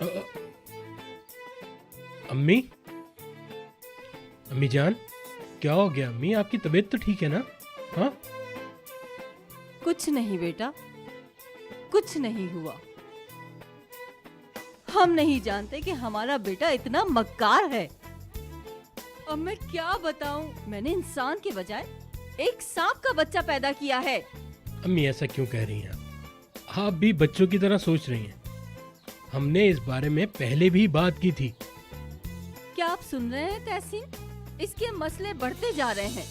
अ, अ, अम्मी अम्मी जान, क्या हो गया अम्मी? आपकी तबीयत तो ठीक है ना? हाँ? कुछ नहीं बेटा, कुछ नहीं हुआ। हम नहीं जानते कि हमारा बेटा इतना मक्कार है। अब मैं क्या बताऊं, मैंने इंसान के बजाय एक सांप का बच्चा पैदा किया है। अम्मी ऐसा क्यों कह रही हैं आप भी बच्चों की तरह सोच रही हैं। हमने इस बारे में पहले भी बात की थी। क्या आप सुन रहे हैं तहसीन? इसके मसले बढ़ते जा रहे हैं।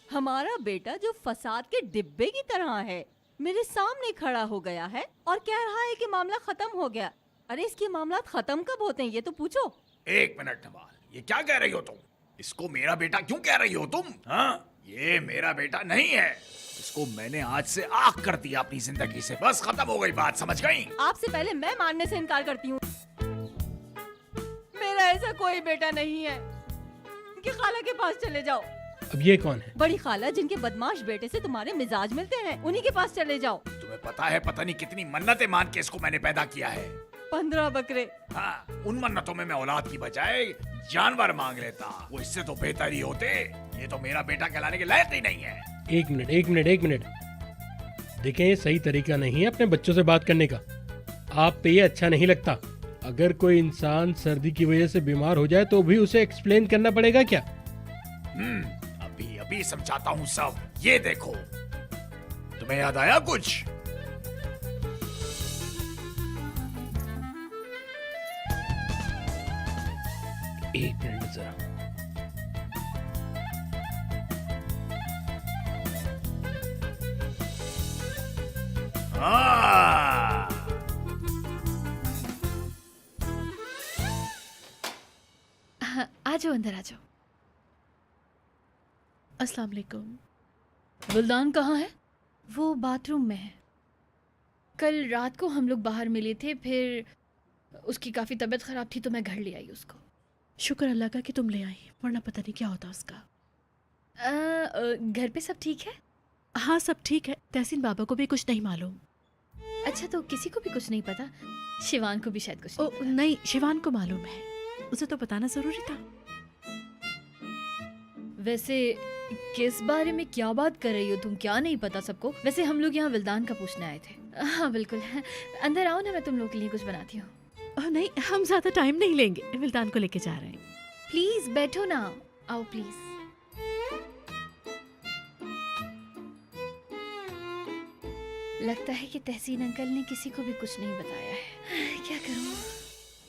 हमारा बेटा जो फसाद के डिब्बे की तरह है, मेरे सामने खड़ा हो गया है और कह रहा है कि मामला खत्म हो गया। अरे इसके मामला खत्म कब होते हैं ये तो पूछो। एक मिनट नवाल, ये क्या कह रही हो तुम? इसको मेरा बेटा क्यों कह रही हो तुम? हाँ, ये मेरा बेटा नहीं है। इसको मैंने आज से आग कर दिया अपनी जिंदगी से। बस खत्म हो गई बात, समझ गई? आपसे पहले मैं मानने से इनकार करती हूँ। मेरा ऐसा कोई बेटा नहीं है। इनकी खाला के पास चले जाओ। अब ये कौन है? बड़ी खाला जिनके बदमाश बेटे से तुम्हारे मिजाज मिलते हैं, उन्हीं के पास चले जाओ। तुम्हें पता है पता नहीं कितनी मन्नतें मान के इसको मैंने पैदा किया है। 15 बकरे। हाँ, उन मन्नतों में मैं औलाद की बजाय जानवर मांग लेता। वो इससे तो बेहतर ही होते। ये तो मेरा बेटा कहलाने के लायक ही नहीं है। एक मिनट देखें, ये सही तरीका नहीं है अपने बच्चों से बात करने का। आप पे ये अच्छा नहीं लगता। अगर कोई इंसान सर्दी की वजह से बीमार हो जाए तो भी उसे एक्सप्लेन करना पड़ेगा क्या? अभी अभी समझाता हूँ सब। ये देखो, तुम्हें याद आया कुछ? एक मिनट जरा। हाँ, हाँ, आ जाओ अंदर आ जाओ। अस्सलाम वालेकुम। गुलदान कहाँ है? वो बाथरूम में है। कल रात को हम लोग बाहर मिले थे, फिर उसकी काफ़ी तबीयत ख़राब थी तो मैं घर ले आई उसको। शुक्र अल्लाह का कि तुम ले आई, वरना पता नहीं क्या होता उसका। घर पे सब ठीक है? हाँ सब ठीक है। तहसीन बाबा को भी कुछ नहीं मालूम। अच्छा, तो किसी को भी कुछ नहीं पता? शिवान को भी शायद कुछ ओ नहीं नहीं, शिवान को मालूम है। उसे तो बताना ज़रूरी था। पता। वैसे किस बारे में क्या बात कर रही हो तुम? क्या नहीं पता सबको? वैसे हम लोग यहाँ विल्दान का पूछने आए थे। हाँ बिल्कुल, अंदर आओ ना, मैं तुम लोग के लिए कुछ बनाती हूँ। नहीं, हम ज़्यादा टाइम नहीं लेंगे। विल्दान को लेके जा रहे हैं। प्लीज़ बैठो ना, आओ प्लीज़। लगता है कि तहसीन अंकल ने किसी को भी कुछ नहीं बताया है। क्या करूं?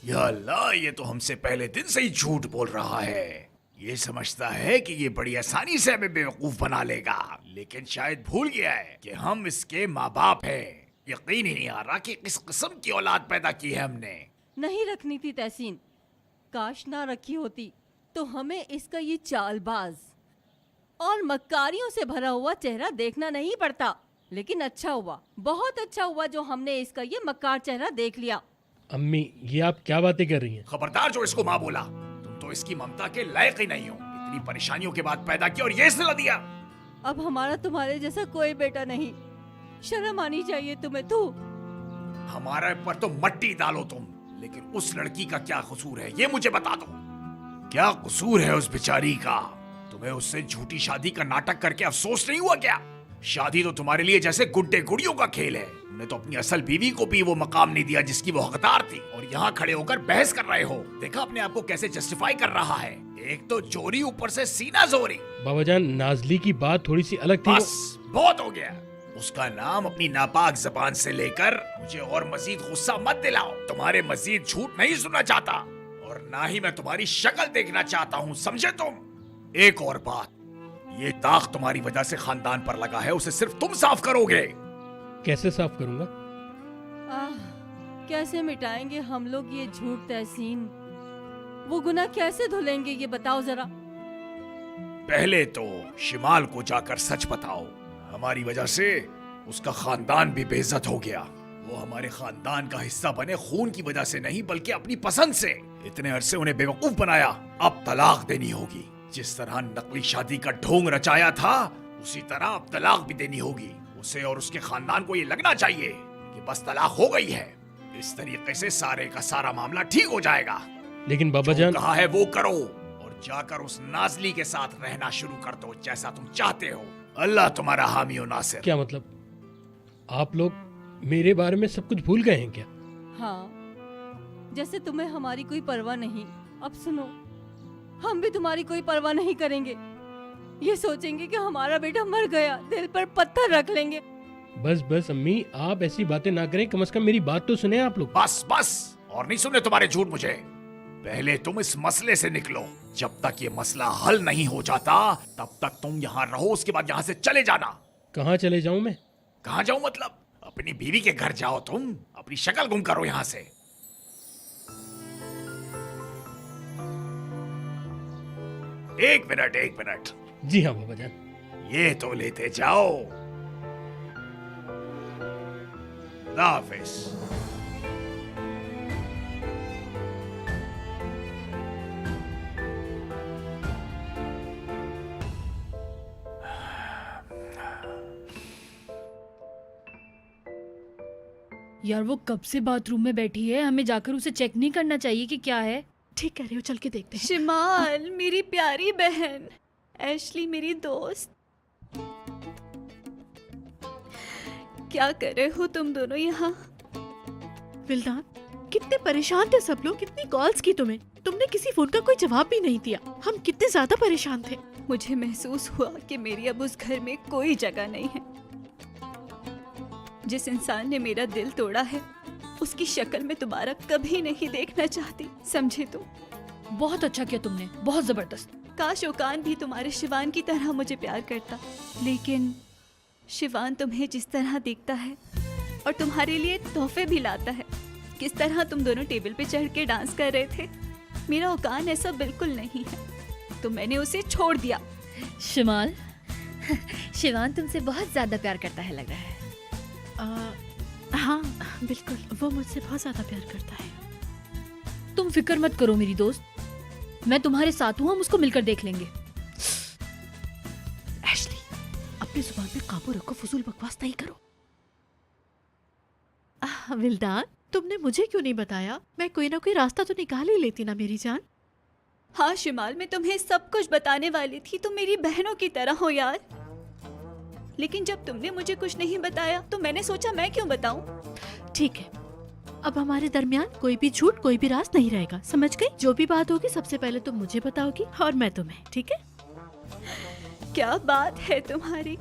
या अल्लाह, ये तो हमसे पहले दिन से ही झूठ बोल रहा है। ये समझता है कि ये बड़ी आसानी से हमें बेवकूफ बना लेगा, लेकिन शायद भूल गया है कि हम इसके माँ बाप हैं। यकीन ही नहीं आ रहा कि किस किस्म की औलाद पैदा की है हमने। नहीं रखनी थी तहसीन। काश ना रखी होती तो हमें इसका ये चालबाज और मक्कारियों से भरा हुआ चेहरा देखना नहीं पड़ता। लेकिन अच्छा हुआ, बहुत अच्छा हुआ जो हमने इसका ये मक्कार चेहरा देख लिया। अम्मी, ये आप क्या बातें कर रही हैं? खबरदार जो इसको माँ बोला। तुम तो इसकी ममता के लायक ही नहीं हो। इतनी परेशानियों के बाद पैदा किया और ये सिला दिया। अब हमारा तुम्हारे जैसा कोई बेटा नहीं। शर्म आनी चाहिए तुम्हें। तू हमारे पर तो मट्टी डालो तुम, लेकिन उस लड़की का क्या कसूर है ये मुझे बता दो। क्या कसूर है उस बेचारी का? तुम्हें उससे झूठी शादी का नाटक करके अफसोस नहीं हुआ क्या? शादी तो तुम्हारे लिए जैसे गुड्डे गुड़ियों का खेल है। तुमने तो अपनी असल बीवी को भी वो मकाम नहीं दिया जिसकी वो हकदार थी, और यहाँ खड़े होकर बहस कर रहे हो। देखा अपने आप को कैसे जस्टिफाई कर रहा है। एक तो चोरी, ऊपर से सीना जोरी। बाबाजान, नाजली की बात थोड़ी सी अलग थी। बस बहुत हो गया। उसका नाम अपनी नापाक जबान से लेकर मुझे और मजीद गुस्सा मत दिलाओ। तुम्हारे मजीद झूठ नहीं सुनना चाहता, और ना ही मैं तुम्हारी शक्ल देखना चाहता हूँ, समझे तुम? एक और बात, ये दाग तुम्हारी वजह से खानदान पर लगा है, उसे सिर्फ तुम साफ करोगे। कैसे साफ करूंगा? कैसे मिटाएंगे हम लोग ये झूठ तहसीन? वो गुनाह कैसे धुलेंगे ये बताओ जरा। पहले तो शिमाल को जाकर सच बताओ। हमारी वजह से उसका खानदान भी बेइज्जत हो गया। वो हमारे खानदान का हिस्सा बने खून की वजह से नहीं, बल्कि अपनी पसंद से। इतने अरसे उन्हें बेवकूफ बनाया, अब तलाक देनी होगी। जिस तरह नकली शादी का ढोंग रचाया था, उसी तरह अब तलाक भी देनी होगी। उसे और उसके खानदान को ये लगना चाहिए कि बस तलाक हो गई है। इस तरीके से सारे का सारा मामला ठीक हो जाएगा। लेकिन बाबा जो जान, कहा है वो करो और जाकर उस नाजली के साथ रहना शुरू कर दो जैसा तुम चाहते हो। अल्लाह तुम्हारा हामी हो नासिर। क्या मतलब? आप लोग मेरे बारे में सब कुछ भूल गए हैं क्या? हाँ, जैसे तुम्हें हमारी कोई परवाह नहीं, अब सुनो, हम भी तुम्हारी कोई परवाह नहीं करेंगे। ये सोचेंगे कि हमारा बेटा मर गया, दिल पर पत्थर रख लेंगे। बस बस अम्मी, आप ऐसी बातें ना करें, कम से कम मेरी बात तो सुने आप लोग। बस बस, और नहीं सुने तुम्हारे झूठ मुझे। पहले तुम इस मसले से निकलो। जब तक ये मसला हल नहीं हो जाता तब तक तुम यहाँ रहो, उसके बाद यहाँ से चले जाना। कहाँ चले जाऊं मैं? कहाँ जाऊं मतलब? अपनी बीवी के घर जाओ, तुम अपनी शक्ल गुम करो यहाँ से। एक मिनट, एक मिनट। जी हाँ बाबा जान। ये तो लेते जाओ। खुदा हाफिज। यार वो कब से बाथरूम में बैठी है, हमें जाकर उसे चेक नहीं करना चाहिए कि क्या है? ठीक कह रही हो, चल के देखते हैं। शिमाल मेरी प्यारी बहन, एशली मेरी दोस्त, क्या कर रहे हो तुम दोनों यहाँ? विल्दान, कितने परेशान थे सब लोग, कितनी कॉल्स की तुम्हें, तुमने किसी फोन का कोई जवाब भी नहीं दिया। हम कितने ज्यादा परेशान थे। मुझे महसूस हुआ कि मेरी अब उस घर में कोई जगह नहीं है। जिस इंसान ने मेरा दिल तोड़ा है उसकी शक्ल में दोबारा कभी नहीं देखना चाहती, समझे तुम? बहुत अच्छा किया तुमने, बहुत जबरदस्त। काश ओकान भी तुम्हारे शिवान की तरह मुझे प्यार करता, लेकिन शिवान तुम्हें जिस तरह देखता है और तुम्हारे लिए तोहफे भी लाता है, किस तरह तुम दोनों टेबल पे चढ़ के डांस कर रहे थे, मेरा ओकान ऐसा बिल्कुल नहीं है, तो मैंने उसे छोड़ दिया। शिमाल, शिवान तुमसे बहुत ज्यादा प्यार करता है लग रहा है। हाँ बिल्कुल, वो मुझसे बहुत ज्यादा प्यार करता है। तुम फिक्र मत करो मेरी दोस्त, मैं तुम्हारे साथ हूँ, हम उसको मिलकर देख लेंगे। एशली, अपनी जुबान पे काबू रखो, फजूल बकवास नहीं करो। विल्दान, तुमने मुझे क्यों नहीं बताया? मैं कोई ना कोई रास्ता तो निकाल ही लेती ना मेरी जान। हाँ शिमाल, मैं तुम्हें सब कुछ बताने वाली थी, तुम मेरी बहनों की तरह हो यार। लेकिन जब तुमने मुझे कुछ नहीं बताया तो मैंने सोचा मैं क्यों बताऊं। ठीक है, अब हमारे दरमियान कोई भी झूठ, कोई भी राज नहीं रहेगा, समझ गई? जो भी बात होगी सबसे पहले तुम मुझे बताओगी और मैं तुम्हें, ठीक है? क्या बात है तुम्हारी।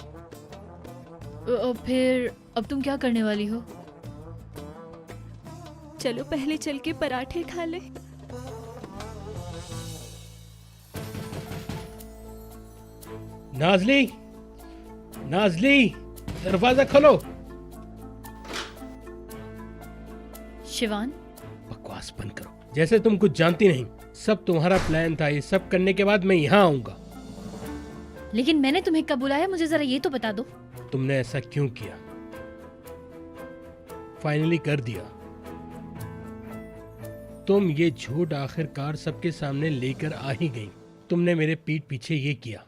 फिर अब तुम क्या करने वाली हो? चलो पहले चल के पराठे खा ले। नाजली, नाजली, दरवाजा खोलो। शिवान, बकवास बंद करो, जैसे तुम कुछ जानती नहीं। सब तुम्हारा प्लान था, ये सब करने के बाद मैं यहाँ आऊंगा। लेकिन मैंने तुम्हें कब बुलाया, मुझे जरा ये तो बता दो। तुमने ऐसा क्यों किया? फाइनली कर दिया। तुम ये झूठ आखिरकार सबके सामने लेकर आ ही गई। तुमने मेरे पीठ पीछे ये किया।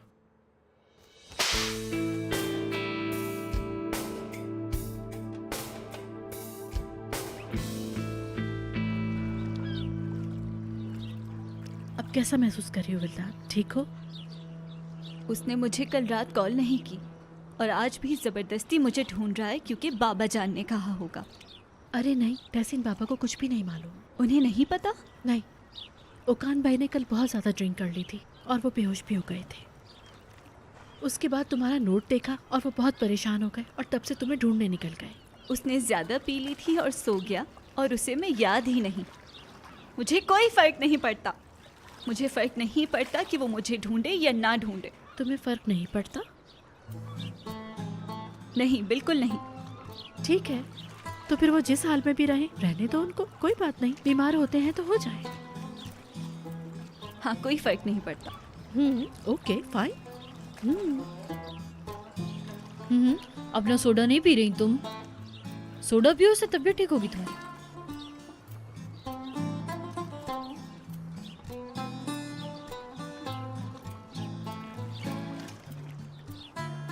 अब कैसा महसूस कर रही हो विल्दान, ठीक हो? उसने मुझे कल रात कॉल नहीं की और आज भी जबरदस्ती मुझे ढूंढ रहा है क्योंकि बाबा जान ने कहा होगा। अरे नहीं, तहसीन बाबा को कुछ भी नहीं मालूम। उन्हें नहीं पता? नहीं, ओकान भाई ने कल बहुत ज़्यादा ड्रिंक कर ली थी और वो बेहोश भी हो गए थे। उसके बाद तुम्हारा नोट देखा और वो बहुत परेशान हो गए और तब से तुम्हें ढूंढने निकल गए। उसने ज्यादा पी ली थी और सो गया और उसे मैं याद ही नहीं। मुझे कोई फर्क नहीं पड़ता, मुझे फर्क नहीं पड़ता कि वो मुझे ढूंढे या ना ढूंढे। तुम्हें फ़र्क नहीं पड़ता? नहीं, बिल्कुल नहीं। ठीक है, तो फिर वो जिस हाल में भी रहे रहने दो उनको, कोई बात नहीं। बीमार होते हैं तो हो जाए। हाँ, कोई फर्क नहीं पड़ता। Okay fine. अपना सोडा नहीं पी रही तुम? सोडा पियो, उससे तबीयत ठीक होगी तुम्हारी।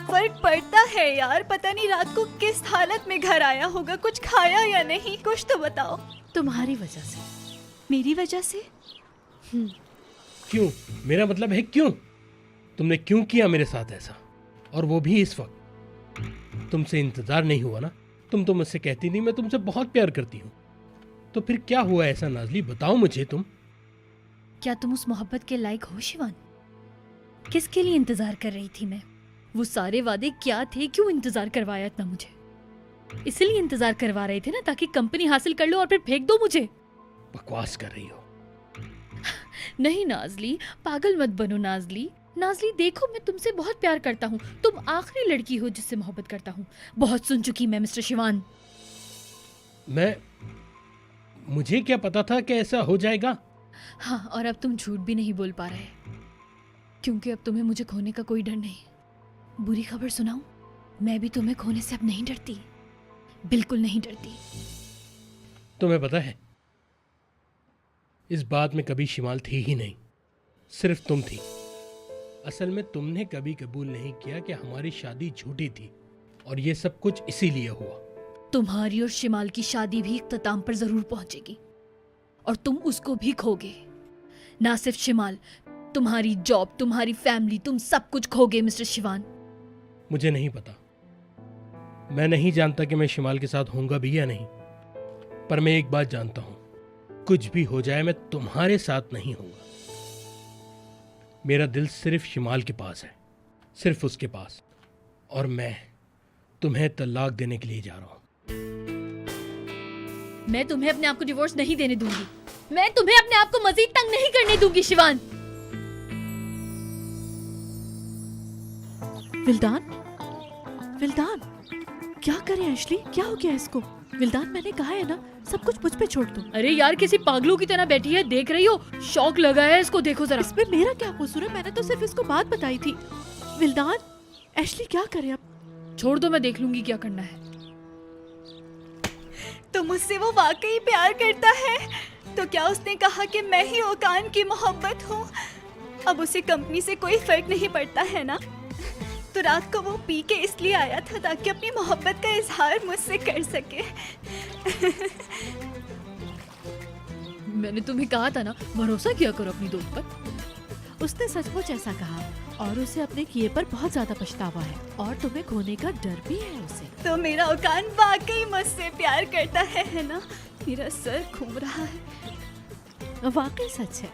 फर्क पड़ता है यार। पता नहीं रात को किस हालत में घर आया होगा, कुछ खाया या नहीं, कुछ तो बताओ। तुम्हारी वजह से। मेरी वजह से? क्यों? मेरा मतलब है क्यों? तुमने क्यों किया मेरे साथ ऐसा, और वो भी इस वक्त? तुमसे इंतजार नहीं हुआ ना? तुम तो मुझसे कहती नहीं मैं तुमसे बहुत प्यार करती हूँ। तो फिर क्या हुआ ऐसा नाज़ली, बताओ मुझे तुम। क्या तुम उस मोहब्बत के लायक हो शिवान? किसके लिए इंतजार कर रही थी मैं? वो सारे वादे क्या थे? क्यों इंतजार करवाया इतना मुझे? इसलिए इंतजार करवा रहे थे ना, ताकि कंपनी हासिल कर लो और फिर फेंक दो मुझे। बकवास कर रही हो। नहीं नाज़ली, पागल मत बनो नाज़ली। नाज़ली देखो, मैं तुमसे बहुत प्यार करता हूँ। तुम आखिरी लड़की हो जिससे मोहब्बत करता हूँ। बहुत सुन चुकी मैं मिस्टर शिवान। मुझे क्या पता था कि ऐसा हो जाएगा? हाँ, और अब तुम झूठ भी नहीं बोल पा रहे, क्योंकि अब तुम्हें मुझे खोने का कोई डर नहीं। बुरी खबर सुनाऊं? मैं भी तुम्हें खोने से अब नहीं डरती, बिल्कुल नहीं डरती। तुम्हें पता है, इस बात में कभी शिमाल थी ही नहीं, सिर्फ तुम थी। असल में तुमने कभी कबूल नहीं किया कि हमारी शादी झूठी थी, और ये सब कुछ इसीलिए हुआ। तुम्हारी और शिमाल की शादी भी इख्तिताम पर जरूर पहुंचेगी, और तुम उसको भी खोगे। ना सिर्फ शिमाल, तुम्हारी जॉब, तुम्हारी फैमिली, तुम सब कुछ खोगे मिस्टर शिवान। मुझे नहीं पता, मैं नहीं जानता कि मैं शिमाल के साथ होऊंगा भी या नहीं, पर मैं एक बात जानता हूं, कुछ भी हो जाए मैं तुम्हारे साथ नहीं होऊंगा। मेरा दिल सिर्फ शिमाल के पास है, सिर्फ उसके पास, और मैं तुम्हें तलाक देने के लिए जा रहा हूं। मैं तुम्हें अपने आप को डिवोर्स नहीं देने दूंगी। मैं तुम्हें अपने आप को मजीद तंग नहीं करने दूंगी शिवान। विल्दान, विल्दान, क्या करें एशली? क्या हो गया इसको? विल्दान, मैंने कहा है ना, सब कुछ मुझ पे छोड़ दो। अरे यार, किसी पागलों की तरह बैठी है, देख रही हो? शौक लगा है इसको, देखो जरा। इसमें मेरा क्या कसूर है? मैंने तो सिर्फ इसको बात बताई थी। विल्दान, एशली क्या करे अब? छोड़ दो, मैं देख लूंगी क्या करना है। तो मुझसे वो वाकई प्यार करता है? तो क्या उसने कहा कि मैं ही ओकान की मोहब्बत हूँ? अब उसे कंपनी से कोई फर्क नहीं पड़ता है ना? तो रात को वो पी के इसलिए आया था ताकि अपनी मोहब्बत का इजहार मुझसे कर सके। मैंने तुम्हें कहा था ना, भरोसा किया करो अपनी दोस्त पर। उसने सचमुच ऐसा कहा, और उसे अपने किए पर बहुत ज्यादा पछतावा है, और तुम्हें खोने का डर भी है उसे। तो मेरा ओकान वाकई मुझसे प्यार करता है ना? मेरा सर घूम रहा है। वाकई सच है।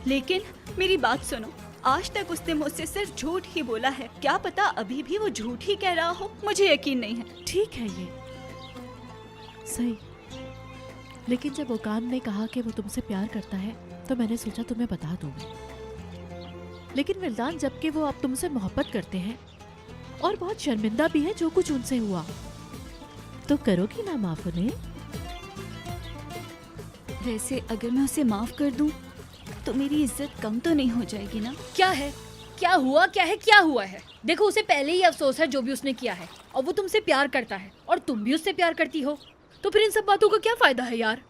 लेकिन मेरी बात सुनो, आज तक उसने मुझसे सिर्फ झूठ ही बोला है। क्या पता अभी भी वो झूठ ही कह रहा हो, मुझे यकीन नहीं है। ठीक है ये सही, लेकिन जब ओकान ने कहा कि वो तुमसे प्यार करता है, तो मैंने सोचा तुम्हें बता दूंगी। लेकिन विल्दान, जबकि वो अब तुमसे मोहब्बत करते हैं और बहुत शर्मिंदा भी है जो कुछ उनसे हुआ, तो करोगी ना माफ उन्हें? वैसे अगर मैं उसे माफ कर दूं तो मेरी इज्जत कम तो नहीं हो जाएगी ना? क्या है? क्या हुआ? क्या है? क्या हुआ है? देखो, उसे पहले ही अफसोस है जो भी उसने किया है, और वो तुमसे प्यार करता है, और तुम भी उससे प्यार करती हो। तो फिर इन सब बातों का क्या फायदा है यार?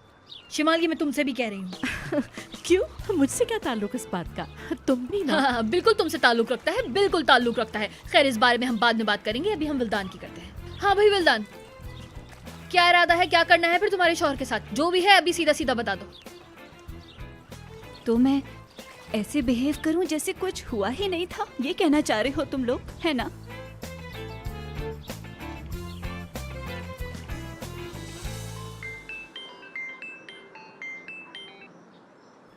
शिमाल, ये मैं तुमसे भी कह रही हूँ। क्यों? मुझसे क्या ताल्लुक इस बात का? तुम भी ना। हाँ, बिल्कुल तुमसे ताल्लुक रखता है, बिल्कुल ताल्लुक रखता है। खैर, इस बारे में हम बाद में बात करेंगे, अभी हम विल्दान की करते हैं। हाँ भाई विल्दान, क्या इरादा है, क्या करना है फिर तुम्हारे शौहर के साथ? जो भी है अभी सीधा सीधा बता दो। तो मैं ऐसे बिहेव करूं जैसे कुछ हुआ ही नहीं था, ये कहना चाह रहे हो तुम लोग, है ना?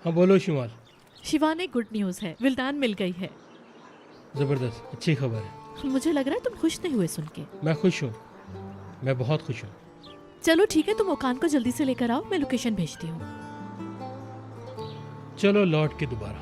हाँ बोलो शिमाल। शिवान, एक गुड न्यूज़ है, विल्दान मिल गई है। जबरदस्त, अच्छी खबर है। मुझे लग रहा है तुम खुश नहीं हुए सुन के। मैं खुश हूँ, मैं बहुत खुश हूँ। चलो ठीक है, तुम ओकान को जल्दी से लेकर आओ, मैं लोकेशन भेजती हूँ। चलो लौट के दोबारा।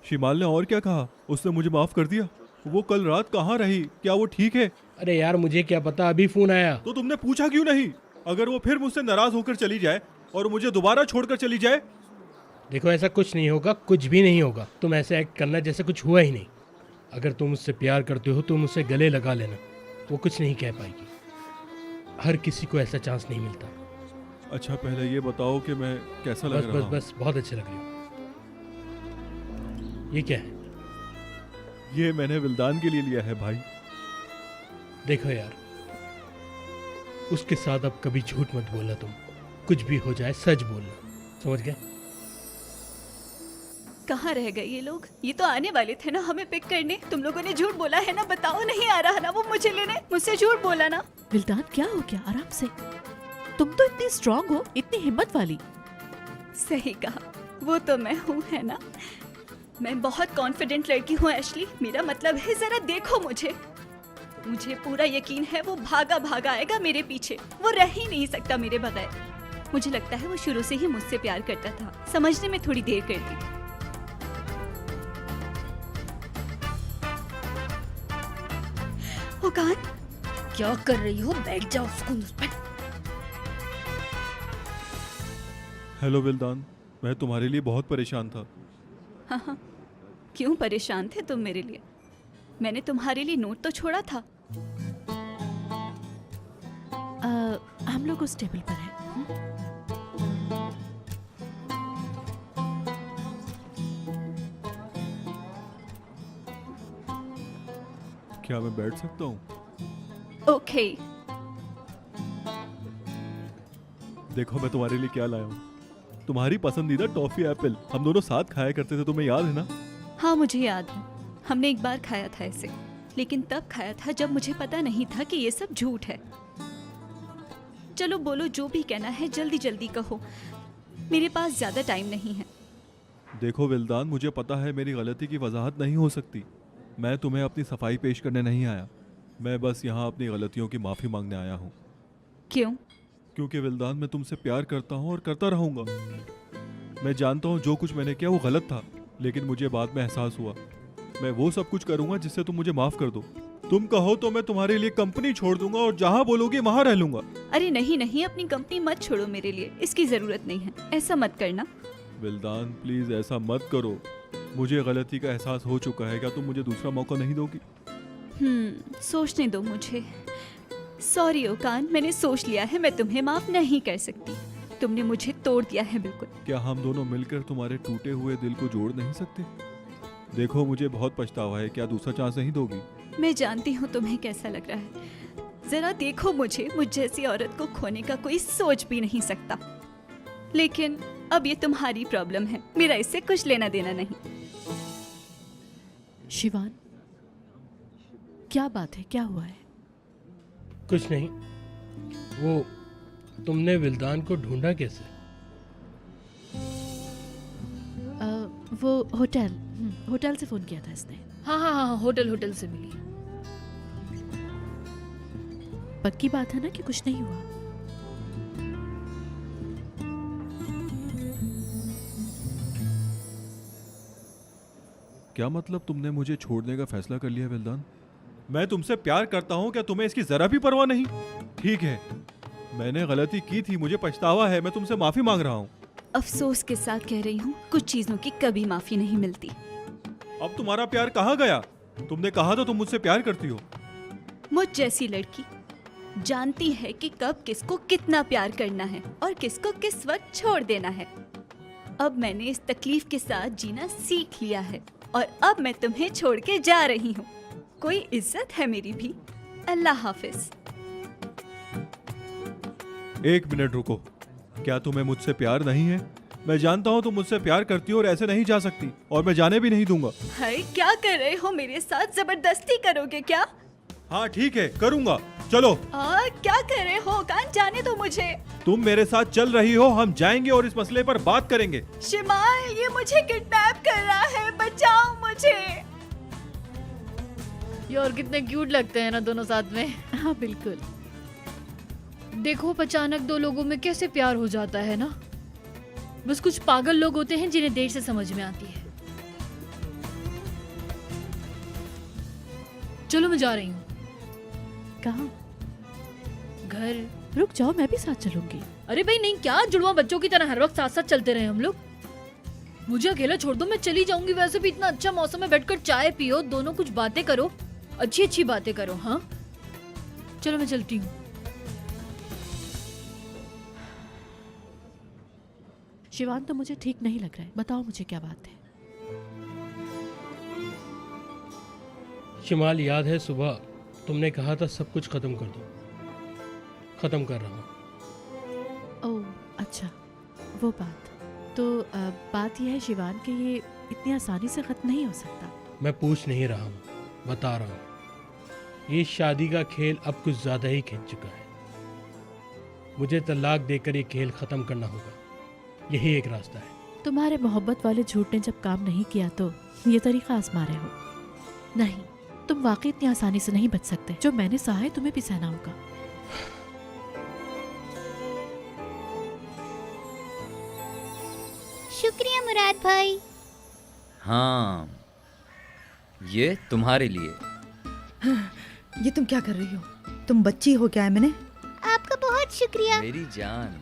शिमाल ने और क्या कहा? उसने मुझे माफ कर दिया? वो कल रात कहाँ रही? क्या वो ठीक है? अरे यार, मुझे क्या पता, अभी फोन आया। तो तुमने पूछा क्यों नहीं? अगर वो फिर मुझसे नाराज होकर चली जाए और मुझे दोबारा छोड़कर चली जाए? देखो, ऐसा कुछ नहीं होगा, कुछ भी नहीं होगा। तुम ऐसे एक्ट करना जैसे कुछ हुआ ही नहीं। अगर तुम उससे प्यार करते हो तो मुझसे गले लगा लेना, वो कुछ नहीं कह पाएगी। हर किसी को ऐसा चांस नहीं मिलता। अच्छा, पहले ये बताओ कि मैं कैसा बस लग रहा बस हूँ? बस, बहुत अच्छे लग रहे हो। ये क्या है? ये मैंने विल्दान के लिए लिया है भाई। देखो यार, उसके साथ अब कभी झूठ मत बोलना तुम। कुछ भी हो जाए सच बोलना, समझ गए? कहाँ रह गए ये लोग? ये तो आने वाले थे ना हमें पिक करने। तुम लोगों ने झूठ बोला है ना, बताओ नहीं आ रहा ना वो मुझे लेने, मुझसे झूठ बोला ना। विल्दान क्या हो गया? आराम से। तुम तो इतनी स्ट्रांग हो, इतनी हिम्मत वाली। सही कहा, वो तो मैं हूँ, है ना। मैं बहुत कॉन्फिडेंट लड़की हूँ एशली। मेरा मतलब है जरा देखो मुझे। मुझे पूरा यकीन है वो भागा भागा आएगा मेरे पीछे। वो रह ही नहीं सकता मेरे बगैर। मुझे लगता है वो शुरू से ही मुझसे प्यार करता था। समझने में थोड़ी देर कर दी। ओकान, क्या कर रही हो? बैठ जाओ सुकून से, बैठ। हेलो विल्दान, मैं तुम्हारे लिए बहुत परेशान था। हाँ हाँ, क्यों परेशान थे तुम मेरे लिए? मैंने तुम्हारे लिए नोट तो छोड़ा था। हम लोग उस टेबल पर हैं। क्या मैं बैठ सकता हूँ? ओके। देखो मैं तुम्हारे लिए क्या लाया हूँ। तुम्हारी पसंदीदा टॉफी एप्पल। हम दोनों साथ खाया करते थे, तुम्हें याद है ना? हाँ मुझे याद है, हमने एक बार खाया था इसे, लेकिन तब खाया था जब मुझे पता नहीं था कि ये सब झूठ है। चलो बोलो, जो भी कहना है जल्दी जल्दी कहो, मेरे पास ज्यादा टाइम नहीं है। देखो विल्दान, मुझे पता है मेरी गलती की वजाहत नहीं हो सकती। मैं तुम्हें अपनी सफाई पेश करने नहीं आया। मैं बस यहाँ अपनी गलतियों की माफ़ी मांगने आया हूँ। क्यों? क्योंकि विल्दान, मैं तुमसे प्यार करता हूँ और करता रहूँगा। मैं जानता हूँ जो कुछ मैंने किया वो गलत था, लेकिन मुझे बाद में एहसास हुआ। मैं वो सब कुछ करूँगा जिससे तुम मुझे माफ़ कर दो। तुम कहो तो मैं तुम्हारे लिए कंपनी छोड़ दूंगा और जहाँ बोलोगे वहाँ रह लूँगा। अरे नहीं नहीं, अपनी कंपनी मत छोड़ो मेरे लिए, इसकी जरूरत नहीं है। ऐसा मत करना। विल्दान प्लीज़ ऐसा मत करो। मुझे गलती का एहसास हो चुका है। क्या तुम मुझे दूसरा मौका नहीं दोगी? सोचने दो मुझे। सॉरी ओकान, मैंने सोच लिया है, मैं तुम्हें माफ नहीं कर सकती। तुमने मुझे तोड़ दिया है बिल्कुल। क्या हम दोनों मिलकर तुम्हारे टूटे हुए दिल को जोड़ नहीं सकते? देखो मुझे बहुत पछतावा है। क्या दूसरा चांस नहीं दोगी? मैं जानती हूँ तुम्हें कैसा लग रहा है। जरा देखो मुझे, मुझ जैसी औरत को खोने का कोई सोच भी नहीं सकता। लेकिन अब ये तुम्हारी प्रॉब्लम है, मेरा इससे कुछ लेना देना नहीं। शिवान, क्या बात है? क्या हुआ है? कुछ नहीं। वो तुमने विल्दान को ढूंढा कैसे? वो होटल से फोन किया था इसने। हाँ हाँ हाँ, होटल से मिली। पक्की बात है ना कि कुछ नहीं हुआ? क्या मतलब तुमने मुझे छोड़ने का फैसला कर लिया विल्दान? मैं तुमसे प्यार करता हूँ, क्या तुम्हें इसकी जरा भी परवाह नहीं? ठीक है, मैंने गलती की थी, मुझे पछतावा है, मैं तुमसे माफी मांग रहा हूँ। अफसोस के साथ कह रही हूँ, कुछ चीजों की कभी माफी नहीं मिलती। अब तुम्हारा प्यार कहाँ गया? तुमने कहा तो तुम मुझसे प्यार करती हो। मुझ जैसी लड़की जानती है कि कब किसको कितना प्यार करना है और किसको किस वक्त छोड़ देना है। अब मैंने इस तकलीफ के साथ जीना सीख लिया है और अब मैं तुम्हें छोड़ के जा रही हूँ। कोई इज्जत है मेरी भी। अल्लाह हाफिज। एक मिनट रुको। क्या तुम्हें मुझसे प्यार नहीं है? मैं जानता हूँ तुम मुझसे प्यार करती हो और ऐसे नहीं जा सकती, और मैं जाने भी नहीं दूंगा। हाय, क्या कर रहे हो? मेरे साथ जबरदस्ती करोगे क्या? हाँ ठीक है, करूंगा। चलो। क्या कर रहे हो? कान जाने दो मुझे। तुम मेरे साथ चल रही हो, हम जाएंगे और इस मसले पर बात करेंगे। शिमाल, ये मुझे किडनैप कर रहा है, बचाओ मुझे। यार कितने क्यूट लगते हैं ना दोनों साथ में। हाँ बिल्कुल। देखो अचानक दो लोगों में कैसे प्यार हो जाता है ना। बस कुछ पागल लोग होते हैं जिन्हें देर से समझ में आती है। चलो मैं जा रही हूँ। कहाँ? घर। रुक जाओ, मैं भी साथ चलूंगी। अरे भाई नहीं, क्या जुड़वा बच्चों की तरह हर वक्त साथ साथ चलते रहे हम लोग? मुझे अकेला छोड़ दो, मैं चली जाऊंगी। वैसे भी इतना अच्छा मौसम है, बैठकर चाय पियो, दोनों कुछ बातें करो, अच्छी अच्छी बातें करो। हाँ चलो मैं चलती हूँ। शिवान तो मुझे ठीक नहीं लग रहा है, बताओ मुझे क्या बात है? शिमाल, याद है सुबह तुमने कहा था सब कुछ खत्म कर दो। खत्म कर रहा हूँ। ओह अच्छा, वो बात तो बात यह है शिवान कि ये इतनी आसानी से ख़त्म नहीं हो सकता। मैं पूछ नहीं रहा हूँ, बता रहा हूँ। ये शादी का खेल अब कुछ ज़्यादा ही खिंच चुका है। मुझे तलाक देकर ये खेल ख़त्म करना होगा। यही एक रास्ता है। तुम्हारे मोहब्बत वाले झूठ ने जब काम नहीं किया तो ये तरीका आजमा रहे हो। नहीं, तुम वाकई इतनी आसानी से नहीं बच सकते। जो मैंने सहा है तुम्हें भी सहना होगा। शुक्रिया मुराद भाई। हाँ, ये तुम्हारे लिए। ये तुम क्या कर रही हो? तुम बच्ची हो क्या है? मैंने आपका बहुत शुक्रिया। मेरी जान,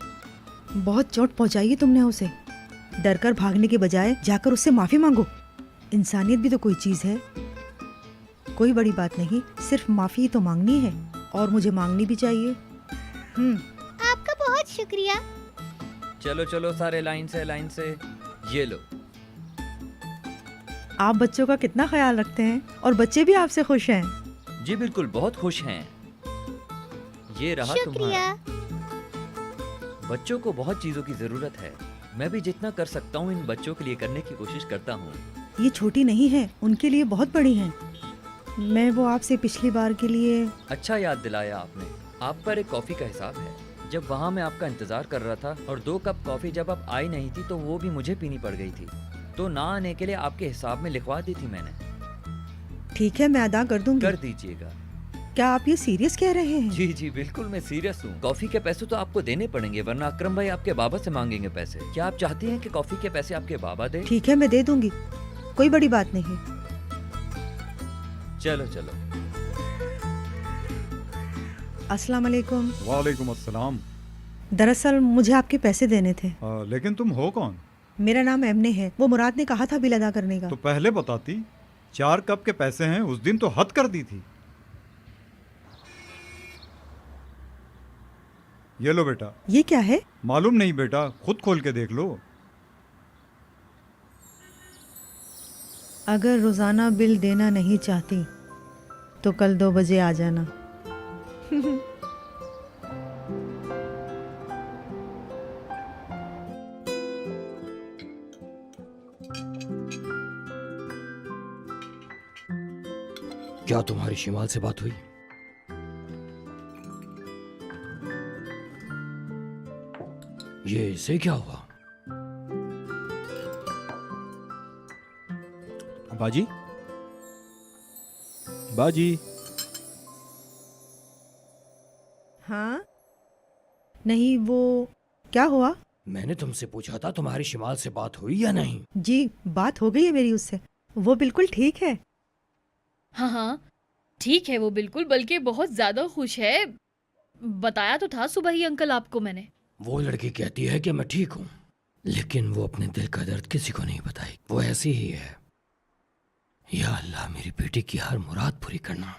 बहुत चोट पहुंचाई है तुमने उसे। डर कर भागने के बजाय जाकर उससे माफी मांगो। इंसानियत भी तो कोई चीज है। कोई बड़ी बात नहीं, सिर्फ माफी ही तो मांगनी है और मुझे मांगनी भी चाहिए। आपका बहुत शुक्रिया। चलो चलो सारे लाइन से। ये लो। आप बच्चों का कितना ख्याल रखते हैं और बच्चे भी आपसे खुश हैं। जी बिल्कुल, बहुत खुश हैं। ये रहा शुक्रिया। तुम्हारा। बच्चों को बहुत चीजों की जरूरत है। मैं भी जितना कर सकता हूँ इन बच्चों के लिए करने की कोशिश करता हूँ। ये छोटी नहीं है, उनके लिए बहुत बड़ी हैं। मैं वो आपसे पिछली बार के लिए। अच्छा याद दिलाया आपने। आप पर एक कॉफी का हिसाब है। जब वहाँ मैं आपका इंतजार कर रहा था और 2 कप कॉफी जब आप आई नहीं थी तो वो भी मुझे पीनी पड़ गई थी। तो ना आने के लिए आपके हिसाब में लिखवा दी थी मैंने। ठीक है, मैं अदा कर दूंगी। कर दीजिएगा। क्या आप ये सीरियस कह रहे हैं? जी जी बिल्कुल, मैं सीरियस हूँ। कॉफी के पैसे तो आपको देने पड़ेंगे, वरना अकरम भाई आपके बाबा से मांगेंगे पैसे। क्या आप चाहती हैं कि कॉफी के पैसे आपके बाबा दे? ठीक है, मैं दे दूंगी, कोई बड़ी बात नहीं। चलो चलो। अस्सलाम वालेकुम। वालेकुम अस्सलाम। दरअसल मुझे आपके पैसे देने थे। लेकिन तुम हो कौन? मेरा नाम एमने है। वो मुराद ने कहा था बिल अदा करने का। तो पहले बताती। 4 कप के पैसे हैं, उस दिन तो हद कर दी थी। ये लो बेटा। ये क्या है? मालूम नहीं बेटा, खुद खोल के देख लो। अगर रोजाना बिल देना नहीं चाहती तो कल 2 बजे आ जाना। क्या तुम्हारी शिमाल से बात हुई? ये इसे क्या हुआ? बाजी, बाजी। हाँ? नहीं, वो क्या हुआ? मैंने तुमसे पूछा था तुम्हारी शिमाल से बात हुई या नहीं? जी, बात हो गई है मेरी उससे। वो बिल्कुल ठीक है। हाँ, ठीक है वो बिल्कुल, बल्कि बहुत ज्यादा खुश है। बताया तो था सुबह ही अंकल आपको मैंने। वो लड़की कहती है कि मैं ठीक हूँ, लेकिन वो अपने दिल का दर्द किसी को नहीं बताई। वो ऐसी ही है। या अल्लाह, मेरी बेटी की हर मुराद पूरी करना।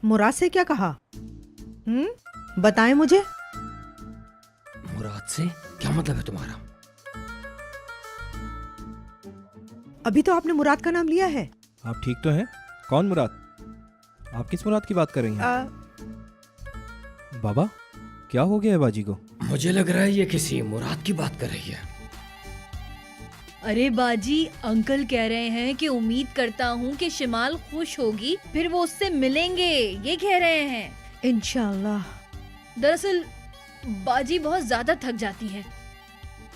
मुराद से क्या कहा? बताएं मुझे। मुराद से क्या मतलब है तुम्हारा? अभी तो आपने मुराद का नाम लिया है। आप ठीक तो हैं? कौन मुराद? आप किस मुराद की बात कर रही हैं? बाबा, क्या हो गया है बाजी को? मुझे लग रहा है ये किसी मुराद की बात कर रही है। अरे बाजी, अंकल कह रहे हैं कि उम्मीद करता हूँ कि शिमाल खुश होगी, फिर वो उससे मिलेंगे, ये कह रहे हैं। इंशाल्लाह। दरअसल बाजी बहुत ज्यादा थक जाती हैं,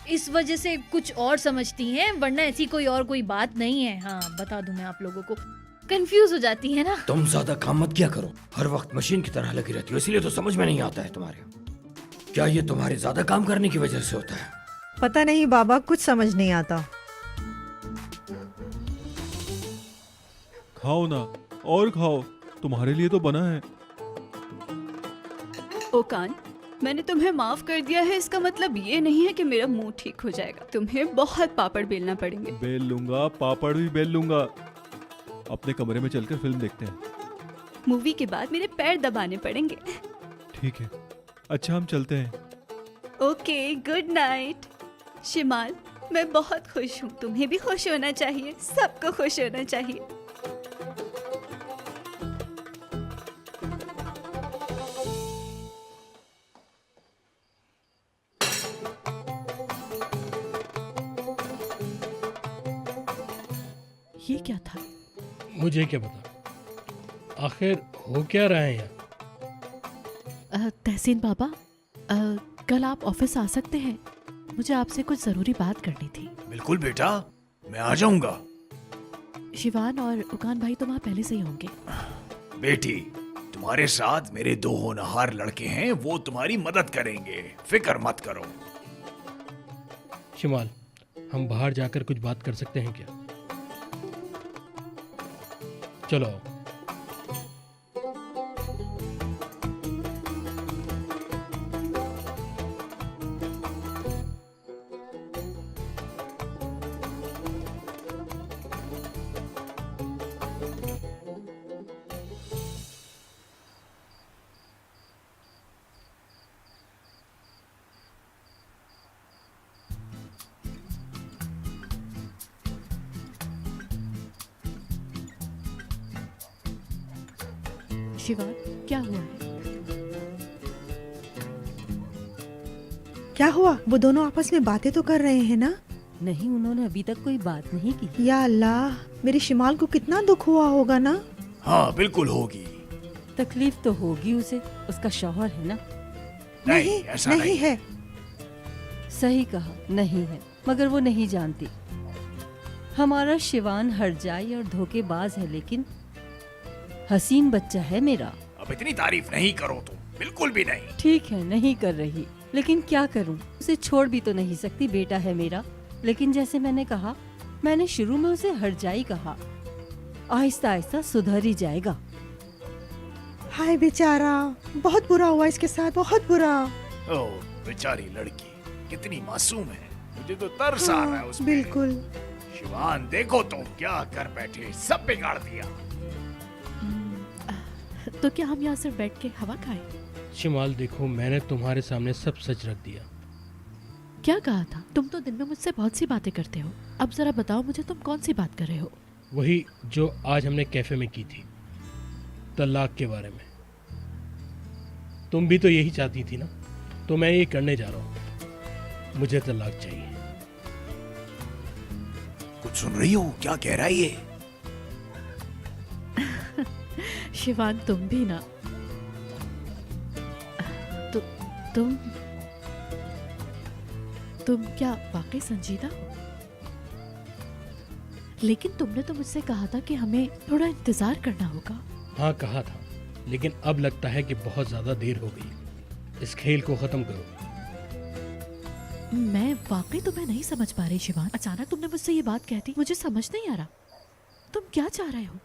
इस वजह से कुछ और समझती हैं, वरना ऐसी कोई बात नहीं है। हाँ, बता दूं मैं आप लोगों को, कंफ्यूज हो जाती है ना। तुम ज्यादा काम मत किया करो, हर वक्त मशीन की तरह लगी रहती हो, इसीलिए तो समझ में नहीं आता है तुम्हारे। क्या ये तुम्हारे ज्यादा काम करने की वजह से होता है? पता नहीं बाबा, कुछ समझ नहीं आता। खाओ ना, और खाओ, तुम्हारे लिए तो बना है। ओकान, मैंने तुम्हें माफ कर दिया है, इसका मतलब ये नहीं है कि मेरा मुंह ठीक हो जाएगा। तुम्हें बहुत पापड़ बेलना पड़ेंगे। बेल लूंगा, पापड़ भी बेल लूंगा। अपने कमरे में चलकर फिल्म देखते हैं। मूवी के बाद मेरे पैर दबाने पड़ेंगे। ठीक है, अच्छा हम चलते हैं। Okay, good night. शिमाल, मैं बहुत खुश हूँ। तुम्हें भी खुश होना चाहिए, सबको खुश होना चाहिए। ये क्या था? मुझे क्या पता, आखिर हो क्या रहा है यहाँ? तहसीन बाबा, कल आप ऑफिस आ सकते हैं? मुझे आपसे कुछ जरूरी बात करनी थी। बिल्कुल बेटा, मैं आ जाऊंगा। शिवान और उकान भाई तो वहाँ पहले से ही होंगे। बेटी, तुम्हारे साथ मेरे 2 होनहार लड़के हैं, वो तुम्हारी मदद करेंगे, फिक्र मत करो। शिमाल, हम बाहर जाकर कुछ बात कर सकते हैं क्या? चलो। शिवान, क्या हुआ है? क्या हुआ? वो दोनों आपस में बातें तो कर रहे हैं ना? नहीं, उन्होंने अभी तक कोई बात नहीं की। या अल्लाह, मेरी शिमाल को कितना दुख हुआ होगा ना? हाँ बिल्कुल होगी। तकलीफ तो होगी उसे, उसका शौहर है ना। नहीं, ऐसा नहीं है। सही कहा, नहीं है, मगर वो नहीं जानती। हमारा शिवान हरजाई और धोखेबाज है, लेकिन हसीन बच्चा है मेरा। अब इतनी तारीफ नहीं करो तुम, बिल्कुल भी नहीं। ठीक है, नहीं कर रही, लेकिन क्या करूं, उसे छोड़ भी तो नहीं सकती, बेटा है मेरा। लेकिन जैसे मैंने कहा, मैंने शुरू में उसे हरजाई कहा, आहिस्ता आहिस्ता सुधर ही जाएगा। हाय बेचारा, बहुत बुरा हुआ इसके साथ, बहुत बुरा। ओह बेचारी लड़की, कितनी मासूम है, मुझे तो तरस आ रहा है उस पे। बिल्कुल। शिवान देखो तो क्या कर बैठे, सब बिगाड़ दिया। तो क्या हम यहाँ सिर्फ बैठ के हवा खाएं? शिमाल देखो, मैंने तुम्हारे सामने सब सच रख दिया। क्या कहा था? तुम तो दिन में मुझसे बहुत सी बातें करते हो, अब जरा बताओ मुझे, तुम कौन सी बात कर रहे हो? वही जो आज हमने कैफे में की थी, तलाक के बारे में। तुम भी तो यही चाहती थी ना, तो मैं ये करने जा रहा हूँ। मुझे तलाक चाहिए। कुछ सुन रही हो? क्या कह रहा है ये? शिवान, तुम भी ना। तुम क्या वाकई संजीदा हो? लेकिन तुमने तो मुझसे कहा था कि हमें थोड़ा इंतजार करना होगा। हाँ कहा था, लेकिन अब लगता है कि बहुत ज्यादा देर हो गई। इस खेल को खत्म करो। मैं वाकई तुम्हें नहीं समझ पा रही शिवान। अचानक तुमने मुझसे ये बात कह दी, मुझे समझ नहीं आ रहा। तुम क्या चाह रहे हो?